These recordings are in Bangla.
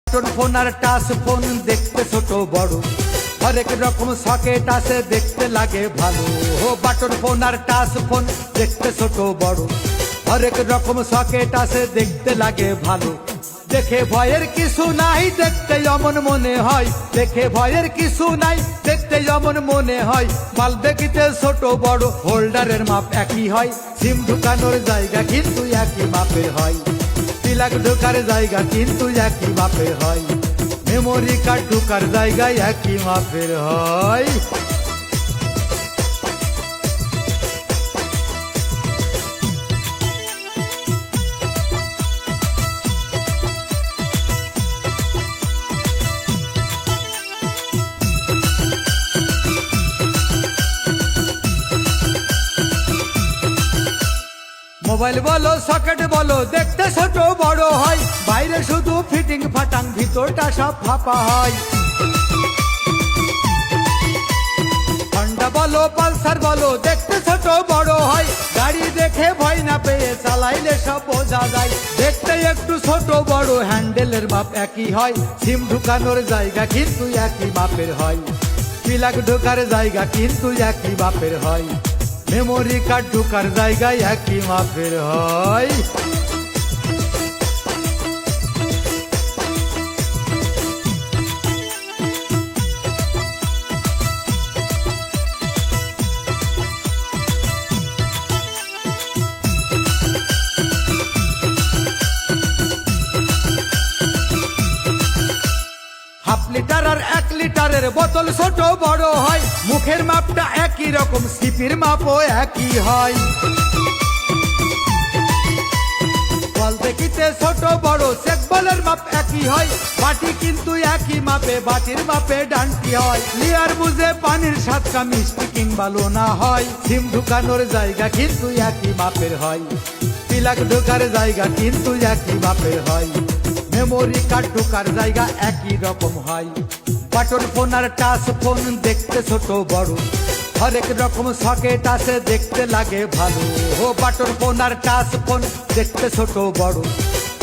বাটন ফোন আর টাচ ফোন দেখতে ছোট বড়, হরেক রকম সকেট আছে দেখতে লাগে ভালো। ও বাটন ফোন আর টাচ ফোন দেখতে ছোট বড়, হরেক রকম সকেট আছে দেখতে লাগে ভালো। দেখে ভয়ের কিছু নাই, দেখতে যেমন মনে হয়, দেখে ভয়ের কিছু নাই, দেখতে যেমন মনে হয়। মাল দেখিতে ছোট বড়, হোল্ডারের মাপ একই হয়, সিম ঢুকানোর জায়গা কিন্তু একই মাপের হয়। প্লাগ ঢোকার জায়গা কিন্তু একই মাপের হয়, মেমোরি কার্ড ঢোকার জায়গায় একই মাপের হয়। মোবাইল বলো সকেট বলো দেখতে ছোট বড় হয়, বাইরে শুধু ফিটিং ফাটাং ভিতরটা সব ফাঁপা হয়। হন্ডা বলো পালসার বলো দেখতে ছোট বড় হয়, গাড়ি দেখে ভয় না পেয়ে চালাইলে সব বোঝা যায়। দেখতে একটু ছোট বড়, হ্যান্ডেলের মাপ একই হয়, সিম ঢুকানোর জায়গা কিন্তু একই মাপের হয়। প্লাগ ঢোকার জায়গা কিন্তু একই মাপের হয়, মেমোরি কার্ড ঢোকার জায়গায় একই মাপের হয়। হাফ লিটার আর 1 লিটারের বোতল ছোট বড় হয়, মুখের মাপটা একই রকম, সিপির মাপও একই হয়। বল দেখিতে ছোট বড়, চেক বলের মাপ একই হয়, বাটি কিন্তু একই মাপে, বাটির মাপে ডান্টি হয়। লিয়ার বুঝে পানির সাতকা মিষ্টি কিংবা লোনা হয়, সিম ঢুকানোর জায়গা কিন্তু একই মাপের হয়, প্লাগ ঢোকার জায়গা কিন্তু একই মাপের হয়, মেমোরি কার্ড ঢোকার জায়গা একই রকম হয়। বাটন ফোন আর টাচ ফোন দেখতে ছোট বড়, হরেক রকম সকেট আছে দেখতে লাগে ভালো। ও বাটন ফোন আর টাচ ফোন দেখতে ছোট বড়,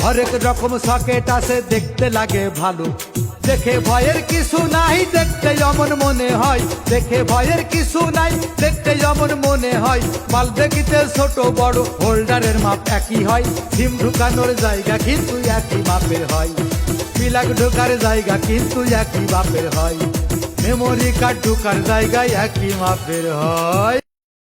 হরেক রকম সকেট আছে দেখতে লাগে ভালো। দেখে ভয়ের কিছু নাই, দেখতে যেমন মনে হয়, দেখে ভয়ের কিছু নাই, দেখতে যেমন মনে হয়। মাল দেখিতে ছোট বড়, হোল্ডারের মাপ একই হয়, সিম ঢুকানোর জায়গা কিন্তু একই মাপের হয়, প্লাগ ঢোকার জায়গা কিন্তু একই মাপের হয়, মেমোরি কার্ড ঢোকার জায়গায় একই মাপের হয়।